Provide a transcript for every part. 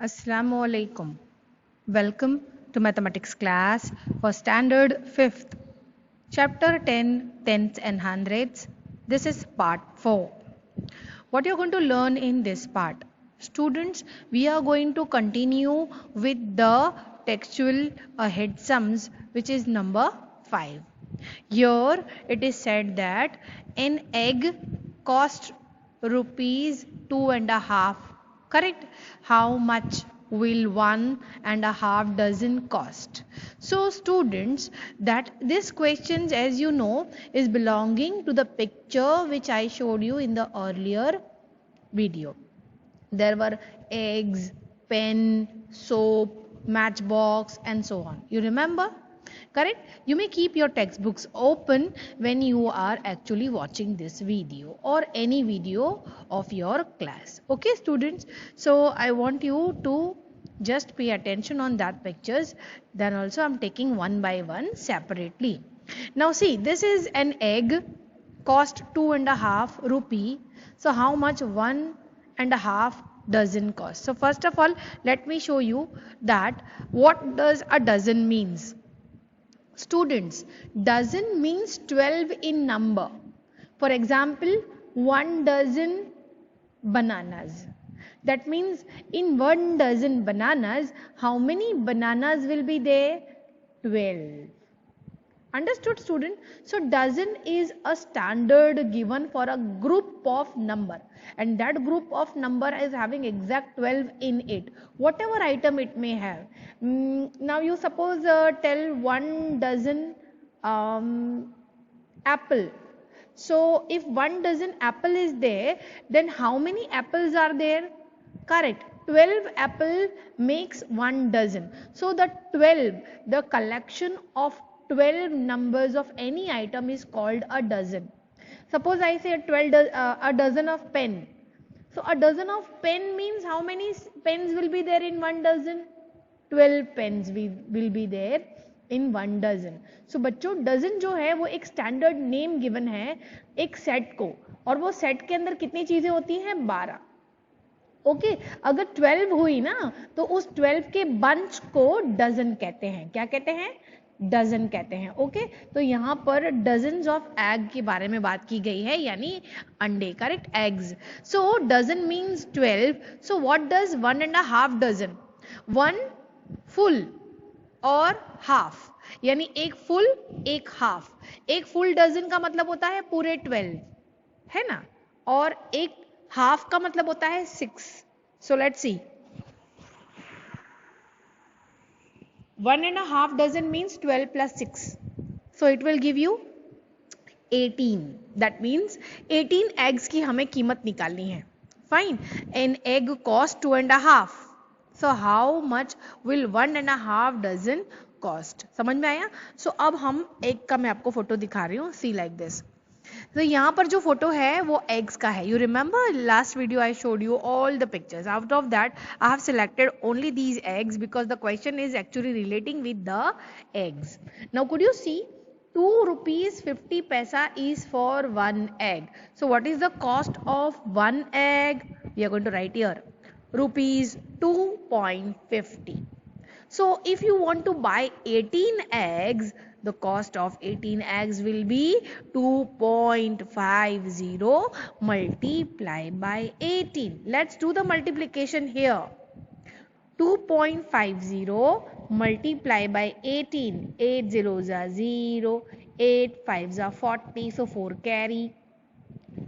Assalamu alaikum. Welcome to mathematics class for standard 5th. Chapter 10 Tenths and Hundredths. This is part 4. What you're going to learn in this part? Students, we are going to continue with the textual head sums, which is number 5. Here it is said that an egg costs rupees 2.5. Correct? How much will 1.5 dozen cost? So students, that this questions, as you know, is belonging to the picture which I showed you in the earlier video. There were eggs, pen, soap, matchbox and so on. You remember? Correct? You may keep your textbooks open when you are actually watching this video or any video of your class. Okay, students? So I want you to just pay attention on that pictures. Then also I'm taking one by one separately. Now see, this is an egg, cost 2.5 rupee. So how much 1.5 dozen cost? So first of all, let me show you that what does a dozen means. Students, dozen means 12 in number. For example, 1 dozen bananas. That means in 1 dozen bananas, how many bananas will be there? 12. Understood, student? So dozen is a standard given for a group of number, and that group of number is having exact 12 in it, whatever item it may have. Now you suppose tell 1 dozen apple. So if 1 dozen apple is there, then how many apples are there? Correct. 12 apple makes 1 dozen. So the 12, the collection of 12 numbers of any item is called a dozen. Suppose I say a dozen of pen. So a dozen of pen means how many pens will be there in 1 dozen? 12 pens will be there in 1 dozen. So बच्चों dozen जो है वो एक standard name given है एक set को, और वो सेट के अंदर कितनी चीजें होती हैं? 12. ओके, अगर 12 हुई ना तो उस 12 के बंच को डजन कहते हैं. क्या कहते हैं? डजन कहते हैं. ओके, तो यहां पर डजन्स ऑफ एग के बारे में बात की गई है, यानी अंडे. Correct? Eggs. So dozen means 12. So what does 1.5 dozen? 1 full और हाफ, यानी एक फुल एक हाफ. एक फुल डजन का मतलब होता है पूरे 12, है ना, और एक हाफ का मतलब होता है 6. So let's see, 1.5 dozen means 12 plus 6. So it will give you 18. That means 18 eggs की हमें कीमत निकालनी है. Fine. An egg cost 2.5. So how much will 1.5 dozen cost? समझ में आया? So अब हम egg का मैं आपको फोटो दिखा रही हूँ. See like this. तो यहाँ पर जो फोटो है वो eggs का है. You remember last video I showed you all the pictures. Out of that I have selected only these eggs because the question is actually relating with the eggs. Now could you see 2 rupees 50 paisa is for 1 egg. So what is the cost of 1 egg? We are going to write here rupees 2.50. So if you want to buy 18 eggs, the cost of 18 eggs will be 2.50 multiplied by 18. Let's do the multiplication here. 2.50 multiplied by 18. 8 zeros are 0, 8 5s are 40, so 4 carry.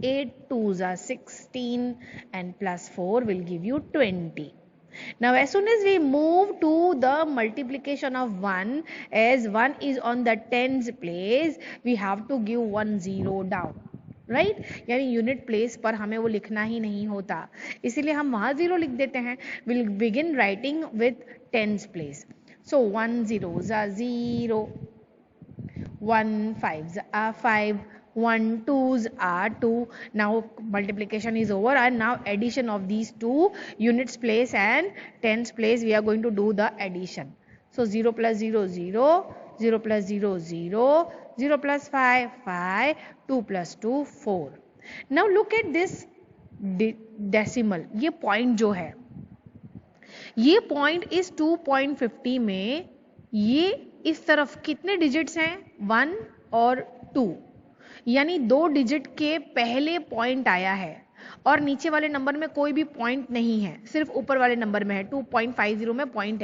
8 2s are 16 and plus 4 will give you 20. Now as soon as we move to the multiplication of 1, as 1 is on the tens place, we have to give 1 0 down. Right यानी unit place पर हमें वो लिखना ही नहीं होता, इसीलिए हम वहां 0 लिख देते हैं. Will begin writing with tens place. So 1 zeros are 0, 1 5s are 5, 1 2s are 2. Now multiplication is over and now addition of these two units place and tens place we are going to do the addition. So 0 plus 0 0, 0 plus 0 0, 0 plus 5 5, 2 plus 2 4. Now look at this decimal, ये point जो है ये point इस 2.50 में ये इस तरफ कितने डिजिट्स हैं, 1 और 2, यानी 2 डिजिट के पहले पॉइंट आया है और नीचे वाले नंबर में कोई भी पॉइंट नहीं है, सिर्फ ऊपर वाले नंबर में है, 2.50 में पॉइंट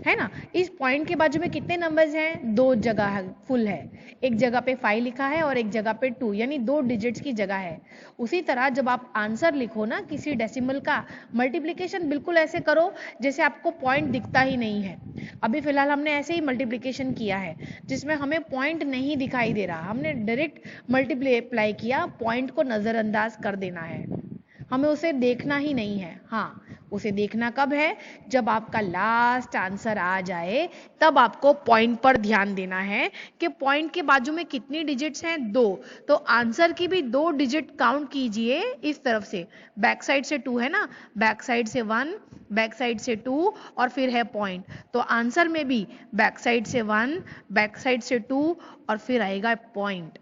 है ना। इस पॉइंट के बाजू में कितने नंबर्स हैं, 2 जगह फुल है, एक जगह पे 5 लिखा है और एक जगह पे 2, यानी 2 डिजिट्स की जगह है। उसी तरह जब आप आंसर लिखो ना किसी डेसिमल का, मल्टीप्लिकेशन बिल्कुल ऐसे करो जैसे आपको पॉइंट दिखता ही नहीं है। अभी फिलहाल हमने ऐसे ही मल्टीप्लिकेशन किया है जिसमें हमें पॉइंट नहीं दिखाई दे रहा, हमने डायरेक्ट मल्टीप्लाई किया, पॉइंट को नजरअंदाज कर देना है, हमें उसे देखना ही नहीं है। हाँ, उसे देखना कब है, जब आपका लास्ट आंसर आ जाए तब आपको पॉइंट पर ध्यान देना है कि पॉइंट के बाजू में कितनी डिजिट्स हैं, 2, तो आंसर की भी 2 डिजिट काउंट कीजिए इस तरफ से, बैक साइड से 2 है ना, बैक साइड से 1, बैक साइड से 2 और फिर है पॉइंट, तो आंसर में भी बैक साइड से 1, बैक साइड से 2 और फिर आएगा पॉइंट।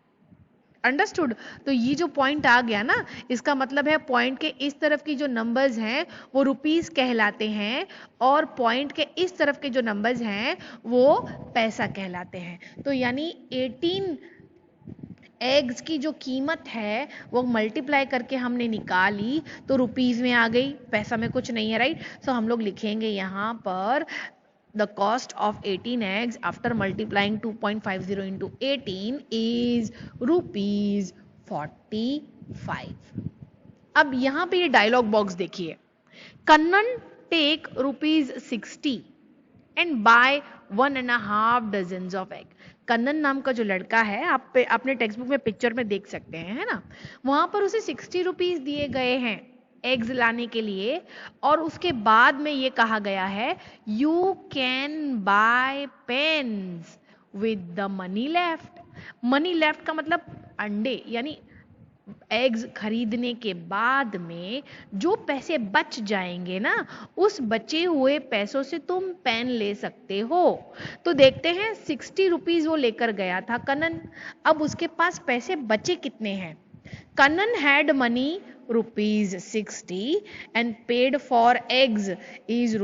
अंडरस्टूड। तो ये जो पॉइंट आ गया ना, इसका मतलब है पॉइंट के इस तरफ की जो नंबर्स हैं वो रुपीस कहलाते हैं और पॉइंट के इस तरफ के जो नंबर्स हैं वो पैसा कहलाते हैं। तो यानी 18 एग्स की जो कीमत है वो मल्टीप्लाई करके हमने निकाली तो रुपीस में आ गई, पैसा में कुछ नहीं है, राइट। सो हम लोग लिखेंगे यहाँ पर the cost of 18 eggs after multiplying 2.50 into 18 is rupees 45। अब यहां पे ये डायलॉग बॉक्स देखिए, Kannan take ₹60 and buy 1.5 dozen of egg. Kannan नाम का जो लड़का है, आप अपने टेक्स्ट बुक में पिक्चर में देख सकते हैं, है ना, वहां पर उसे 60 रुपीज दिए गए हैं एग्स लाने के लिए, और उसके बाद में ये कहा गया है you can buy pens with the money left. Money left का मतलब अंडे, यानी एग्स खरीदने के बाद में जो पैसे बच जाएंगे ना, उस बचे हुए पैसों से तुम पेन ले सकते हो। तो देखते हैं 60 रुपीज वो लेकर गया था कन्नन, अब उसके पास पैसे बचे कितने हैं। Kannan had money ₹60 and paid for eggs is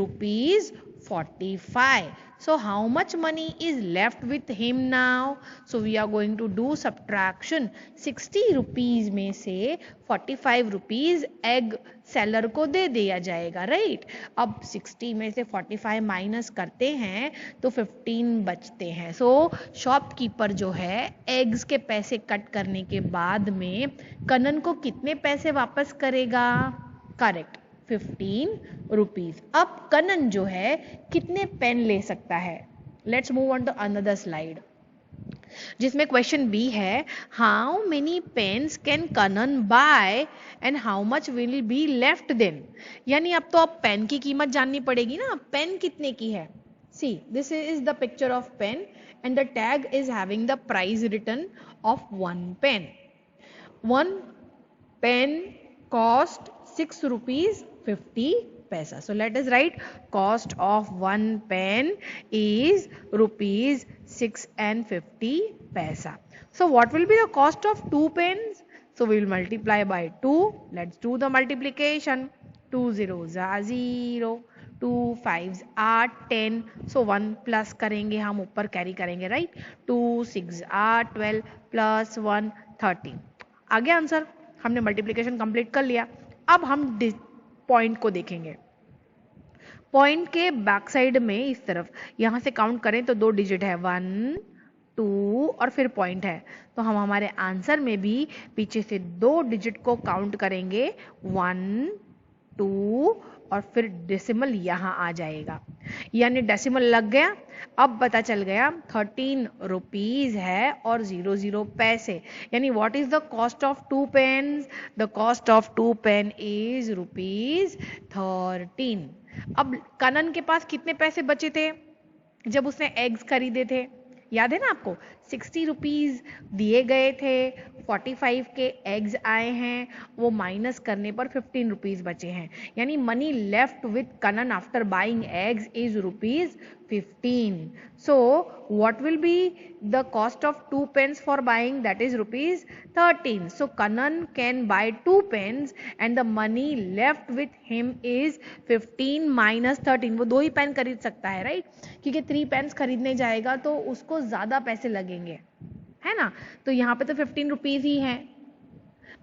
₹45. So how much money is left with him now? So we are going to do subtraction. 60 rupees में से 45 rupees egg सेलर को दे दिया जाएगा, राइट। अब 60 में से 45 माइनस करते हैं तो 15 बचते हैं। सो शॉपकीपर जो है एग्स के पैसे कट करने के बाद में कन्नन को कितने पैसे वापस करेगा, करेक्ट 15 रुपीज। अब कन्नन जो है कितने पेन ले सकता है, let's move on to another slide जिसमें क्वेश्चन बी है, how many pens can Kannan buy and how much will be left then. यानी अब तो अब पेन की कीमत जाननी पड़ेगी ना, पेन कितने की है। See this is the picture of pen and the tag is having the price written of 1 pen. 1 pen cost ₹6.50। So let us write cost of 1 pen is ₹6.50. So what will be the cost of 2 pens? So we will multiply by 2. Let's do the multiplication. 2 zeros are 0, 2 5s are 10. So 1 plus करेंगे हम, ऊपर carry करेंगे, right. 2 6 are 12 plus 1 13। आ गया answer, हमने multiplication complete कर लिया। अब हम पॉइंट को देखेंगे। पॉइंट के बैक साइड में इस तरफ यहां से काउंट करें तो 2 डिजिट है, 1 2 और फिर पॉइंट है, तो हम हमारे आंसर में भी पीछे से 2 डिजिट को काउंट करेंगे, 1 2 और फिर डेसिमल यहां आ जाएगा, यानी डेसिमल लग गया। अब पता चल गया 13 रुपीज है और 00 पैसे, यानी what is the cost of 2 pens, the cost of 2 pen is ₹13। अब कन्नन के पास कितने पैसे बचे थे जब उसने एग्स खरीदे थे, याद है ना आपको, 60 रुपीज़ दिए गए थे, 45 के एग्स आए हैं, वो माइनस करने पर 15 रुपीज़ बचे हैं. यानी money left with Kannan after buying eggs is rupees 15. So what will be the cost of 2 pens for buying? That is rupees 13. So Kanan can buy 2 pens and the money left with him is 15 minus 13. वो 2 ही pen खरीद सकता है, right? क्योंकि 3 pens खरीदने जाएगा तो उसको ज़्यादा पैसे लगेंगे, है ना? तो यहाँ पे तो 15 रुपीज़ ही हैं.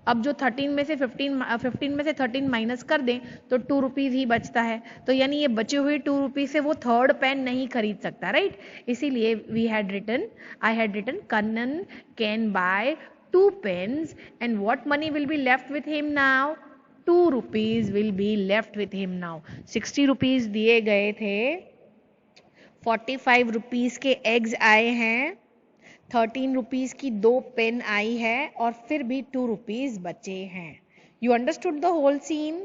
अब जो 13 में से 15 में से 13 माइनस कर दें तो 2 रुपीज़ ही बचता है. तो यानी ये बचे हुए 2 रुपीज़ से वो थर्ड पेन नहीं खरीद सकता, राइट? इसीलिए I had written Kannan can buy 2 pens and what money will be left with him now? 2 rupees will be left with him now. 60 rupees दिए गए थे, 45 रुपीज़ के एग्स आए हैं, 13 रुपीज़ की 2 पेन आई है और फिर भी 2 रुपीज़ बचे हैं. You understood the whole scene?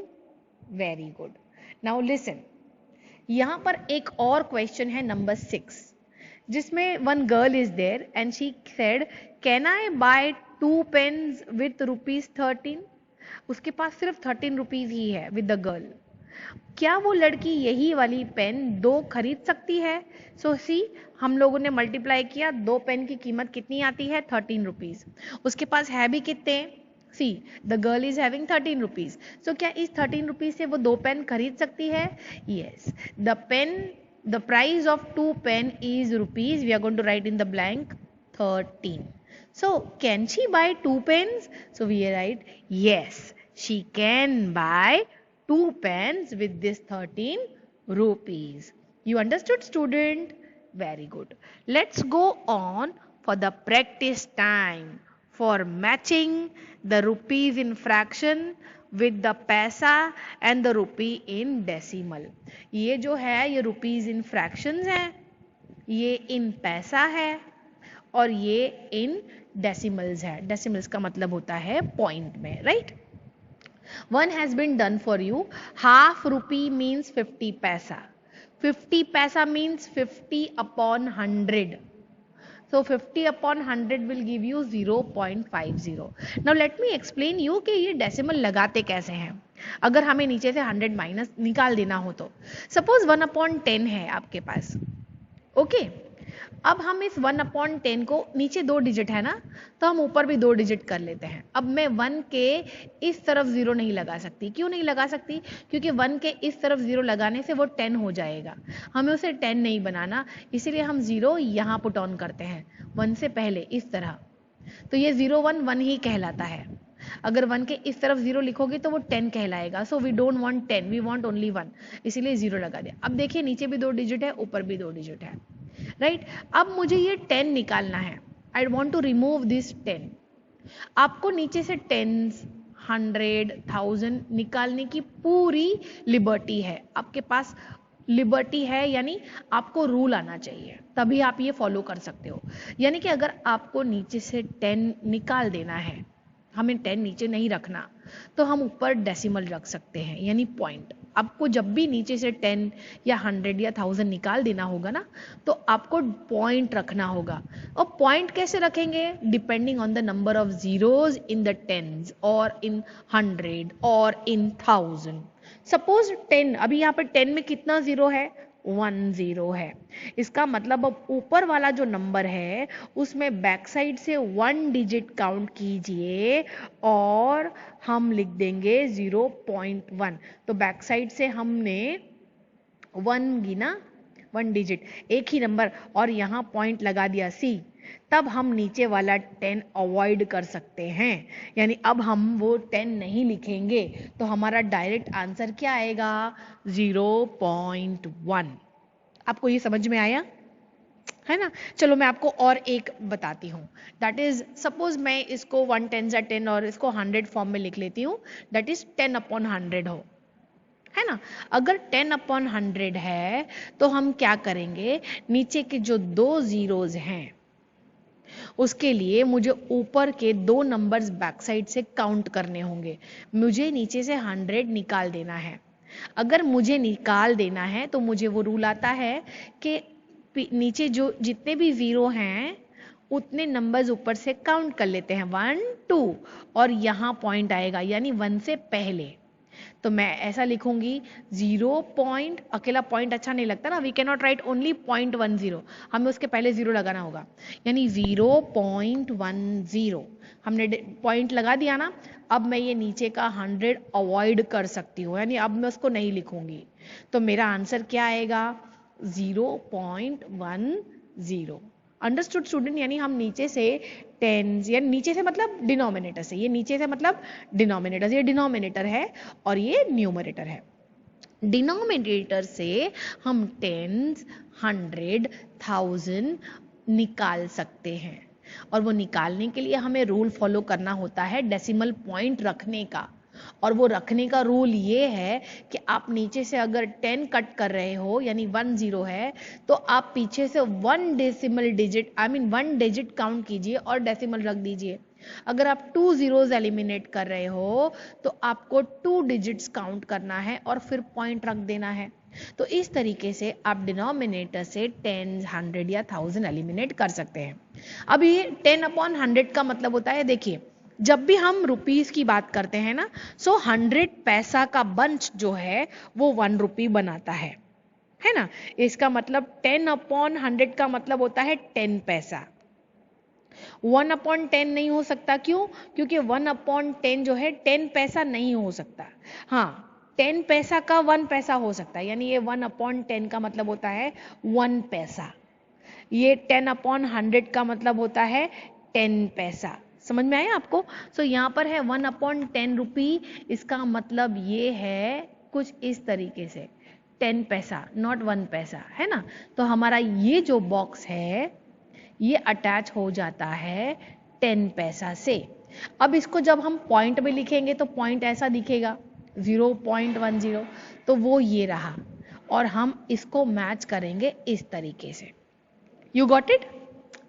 Very good. Now listen, यहाँ पर एक और क्वेश्चन है नंबर 6, जिसमें one girl is there and she said can I buy 2 pens with rupees 13? उसके पास सिर्फ 13 रुपीज़ ही है विद द गर्ल. क्या वो लड़की यही वाली पेन 2 खरीद सकती है? सो सी, हम लोगों ने मल्टीप्लाई किया, 2 पेन की कीमत कितनी आती है? 13 रुपीज़. उसके पास है भी कितने? See, the girl is having 13 rupees. So क्या इस 13 रुपीज़ से वो 2 पेन खरीद सकती है? Yes. The price of 2 pen is rupees, we are going to write in the blank 13. So can she buy 2 pens? So we write yes, she can buy 2 pens with this 13 rupees. You understood, student? Very good. Let's go on for the practice time for matching the rupees in fraction with the पैसा and the rupee in decimal. ये जो है ये rupees in fractions है, ये in पैसा है और ये in decimals है. decimals का मतलब होता है पॉइंट में, right? One has been done for you. Half rupee means 50 paisa. 50 paisa means 50 upon 100. So 50 upon 100 will give you 0.50. Now let me explain you कि ये decimal लगाते कैसे हैं. अगर हमें नीचे से 100 माइनस निकाल देना हो तो सपोज 1 upon 10 है आपके पास, ओके? अब हम इस 1 upon 10 को, नीचे 2 डिजिट है ना, तो हम ऊपर भी 2 डिजिट कर लेते हैं. अब मैं 1 के इस तरफ 0 नहीं लगा सकती. क्यों नहीं लगा सकती? क्योंकि 1 के इस तरफ 0 लगाने से वो 10 हो जाएगा. हमें उसे 10 नहीं बनाना, इसीलिए हम 0 यहाँ पुट ऑन करते हैं 1 से पहले, इस तरह. तो ये 0 1 1 ही कहलाता है. अगर 1 के इस तरफ 0 लिखोगे तो वो 10 कहलाएगा. So we don't want 10, we want only 1, इसीलिए 0 लगा दिया. अब देखिए नीचे भी 2 डिजिट है, ऊपर भी 2 डिजिट है, राइट? अब मुझे ये 10 निकालना है. I want to remove this 10. आपको नीचे से 10s, 100, 1000 निकालने की पूरी लिबर्टी है. आपके पास लिबर्टी है, यानी आपको रूल आना चाहिए, तभी आप ये फॉलो कर सकते हो. यानी कि अगर आपको नीचे से 10 निकाल देना है, हमें 10 नीचे नहीं रखना, तो हम ऊपर डेसिमल रख सकते हैं, यानी पॉइंट. आपको जब भी नीचे से 10 या 100 या 1000 निकाल देना होगा ना, तो आपको पॉइंट रखना होगा. और पॉइंट कैसे रखेंगे? Depending on the number of zeros in the 10s और इन 100 और इन 1000. सपोज 10, अभी यहाँ पर 10 में कितना जीरो है? 1 0 है. इसका मतलब अब ऊपर वाला जो नंबर है उसमें बैक साइड से 1 डिजिट काउंट कीजिए और हम लिख देंगे 0.1. तो बैक साइड से हमने 1 गिना, 1 डिजिट, एक ही नंबर, और यहाँ पॉइंट लगा दिया C. तब हम नीचे वाला 10 अवॉइड कर सकते हैं, यानी अब हम वो 10 नहीं लिखेंगे, तो हमारा डायरेक्ट आंसर क्या आएगा? 0.1. आपको ये समझ में आया है ना? चलो मैं आपको और एक बताती हूँ. दैट इज, सपोज मैं इसको 1 10 10 और इसको 100 फॉर्म में लिख लेती हूँ. दैट इज 10 upon 100 हो, है ना? अगर 10 upon 100 है तो हम क्या करेंगे? नीचे के जो 2 जीरोज हैं उसके लिए मुझे ऊपर के 2 नंबर्स बैक साइड से काउंट करने होंगे. मुझे नीचे से 100 निकाल देना है. अगर मुझे निकाल देना है तो मुझे वो रूल आता है कि नीचे जो जितने भी जीरो हैं उतने नंबर्स ऊपर से काउंट कर लेते हैं, 1 2 और यहाँ पॉइंट आएगा यानी 1 से पहले। तो मैं ऐसा लिखूंगी 0 पॉइंट, अकेला पॉइंट अच्छा नहीं लगता ना, we can not write only 0.10, हमें उसके पहले 0 लगाना होगा, यानी 0.10 हमने पॉइंट लगा दिया ना। अब मैं ये नीचे का 100 अवॉइड कर सकती हूँ, यानी अब मैं उसको नहीं लिखूंगी। तो मेरा आंसर क्या आएगा, 0.10। Understood student? यानी हम नीचे से टेंस, या नीचे से मतलब डिनोमिनेटर से, ये नीचे से मतलब डिनोमिनेटर से, ये डिनोमिनेटर है और ये न्यूमरेटर है। डिनोमिनेटर से हम टेंस, 100, 1000 निकाल सकते हैं, और वो निकालने के लिए हमें रूल फॉलो करना होता है डेसिमल पॉइंट रखने का। और वो रखने का रूल ये है कि आप नीचे से अगर 10 कट कर रहे हो यानी 10 है, तो आप पीछे से 1 decimal digit, I mean 1 digit count कीजिए और डेसिमल रख दीजिए। अगर आप 2 zeros एलिमिनेट कर रहे हो तो आपको 2 डिजिट्स काउंट करना है और फिर पॉइंट रख देना है। तो इस तरीके से आप डिनोमिनेटर से 10, 100 या 1000 एलिमिनेट कर सकते हैं। अब ये 10/100 का मतलब होता है, देखिए जब भी हम रुपीस की बात करते हैं ना, 100 पैसा का बंच जो है वो 1 रुपी बनाता है ना। इसका मतलब 10/100 का मतलब होता है 10 पैसा। 1/10 नहीं हो सकता, क्यों? क्योंकि 1/10 जो है 10 पैसा नहीं हो सकता। हाँ, 10 पैसा का 1 पैसा हो सकता है, यानी ये 1/10 का मतलब होता है 1 पैसा। ये 10/100 का मतलब होता है 10 पैसा। समझ में आया आपको? सो यहाँ पर है 1/10 रुपी, इसका मतलब ये है कुछ इस तरीके से 10 पैसा, नॉट 1 पैसा, है ना। तो हमारा ये जो बॉक्स है ये अटैच हो जाता है 10 पैसा से। अब इसको जब हम पॉइंट में लिखेंगे तो पॉइंट ऐसा दिखेगा 0.10, तो वो ये रहा, और हम इसको मैच करेंगे इस तरीके से। You got it?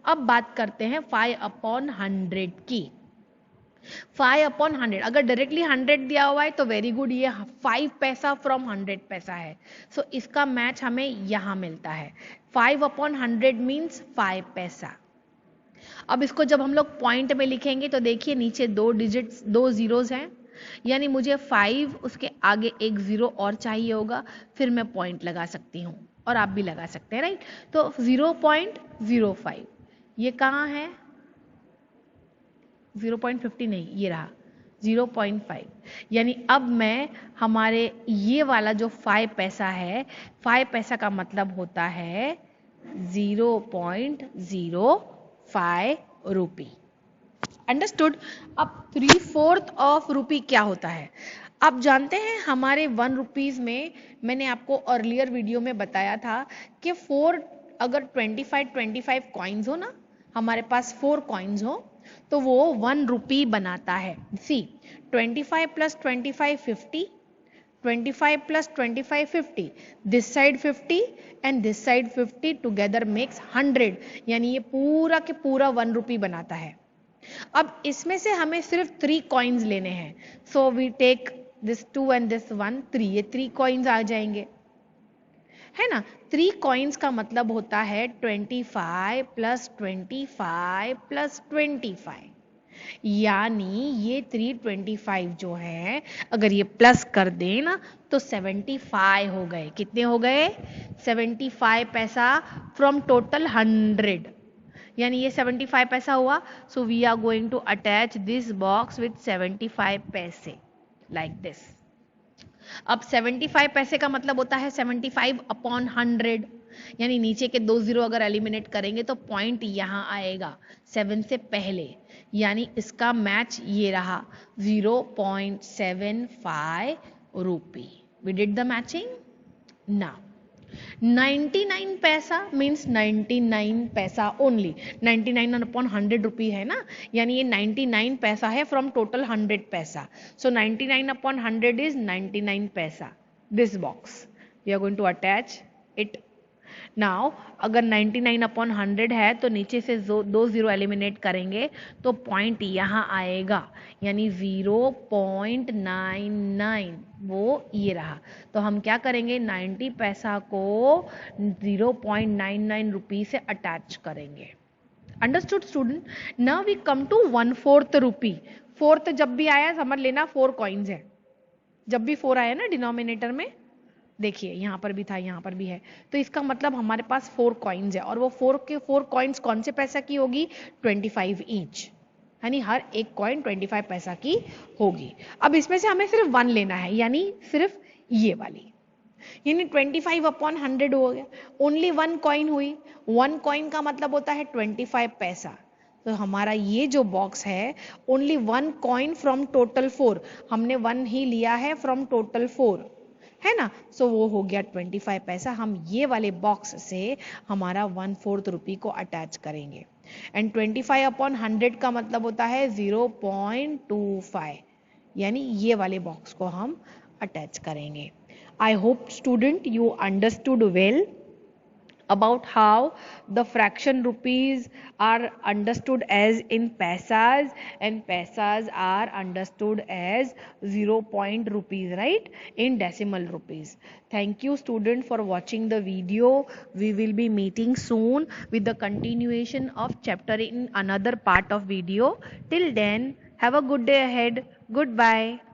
अब बात करते हैं 5/100 की। 5/100 अगर डायरेक्टली 100 दिया हुआ है तो वेरी गुड, ये 5 पैसा फ्रॉम 100 पैसा है। सो इसका मैच हमें यहां मिलता है। 5/100 मीन्स 5 पैसा। अब इसको जब हम लोग पॉइंट में लिखेंगे तो देखिए नीचे 2 डिजिट्स, 2 जीरोस हैं, यानी मुझे 5 उसके आगे एक 0 और चाहिए होगा, फिर मैं पॉइंट लगा सकती हूँ, और आप भी लगा सकते हैं, राइट। तो 0.05 ये कहाँ है? 0.50 नहीं, ये रहा 0.5। यानी अब मैं हमारे ये वाला जो 5 पैसा है, 5 पैसा का मतलब होता है 0.05 रुपी। अंडरस्टूड? अब 3/4 ऑफ रुपी क्या होता है? आप जानते हैं हमारे 1 रुपीज में, मैंने आपको अर्लियर वीडियो में बताया था कि 4, अगर 25 कॉइन्स हो ना, हमारे पास 4 कॉइन्स हो तो वो 1 रुपी बनाता है। सी 25 + 25 50, 25 + 25 50, this side 50 and this side 50 together makes 100, यानी ये पूरा के पूरा 1 रुपी बनाता है। अब इसमें से हमें सिर्फ 3 कॉइन्स लेने हैं, so we take this 2 and this 1, 3, ये 3 कॉइन्स आ जाएंगे, है ना। 3 कॉइन्स का मतलब होता है 25 + 25 + 25, यानी ये 325 जो है, अगर ये प्लस कर दें ना तो 75 हो गए। कितने हो गए? 75 पैसा फ्रॉम टोटल 100, यानी ये 75 पैसा हुआ। So we are going to attach this box with 75 पैसे, लाइक दिस। अब 75 पैसे का मतलब होता है 75/100, यानी नीचे के 2 जीरो अगर एलिमिनेट करेंगे तो पॉइंट यहां आएगा 7 से पहले, यानी इसका मैच ये रहा 0.75 rupee. We did the matching. Now 99 पैसा मीन्स 99 पैसा ओनली, 99/100 रुपी है ना, यानी ये 99 पैसा है फ्रॉम टोटल 100 पैसा। सो 99/100 इज 99 पैसा। This box we are going to attach it. Now अगर 99/100 है तो नीचे से 2 जीरो एलिमिनेट करेंगे तो पॉइंट यहाँ आएगा, यानी 0.99, वो ये रहा। तो हम क्या करेंगे, 90 पैसा को 0.99 रुपी से अटैच करेंगे। Understood student? Now we come to 1/4 rupee. Fourth जब भी आया समझ लेना 4 कॉइन्स है। जब भी 4 आया ना डिनोमिनेटर में, देखिए यहाँ पर भी था, यहाँ पर भी है, तो इसका मतलब हमारे पास 4 कॉइन्स है, और वो 4 कॉइन्स कौन से पैसा की होगी? 25 ईच, यानी हर एक कॉइन 25 पैसा की होगी। अब इसमें से हमें सिर्फ 1 लेना है, यानी सिर्फ ये वाली, यानी 25/100 हो गया। ओनली 1 कॉइन हुई, 1 कॉइन का मतलब होता है 25 पैसा। तो हमारा ये जो बॉक्स है, ओनली 1 कॉइन फ्रॉम टोटल 4, हमने 1 ही लिया है फ्रॉम टोटल 4, है ना, सो वो हो गया 25 पैसा। हम ये वाले बॉक्स से हमारा 1/4 रुपी को अटैच करेंगे, एंड 25/100 का मतलब होता है 0.25, यानी ये वाले बॉक्स को हम अटैच करेंगे। I hope student you understood well about how the fraction rupees are understood as in paisas, and paisas are understood as 0 point rupees, right, in decimal rupees. Thank you student for watching the video. We will be meeting soon with the continuation of chapter in another part of video. Till then, have a good day ahead. Goodbye.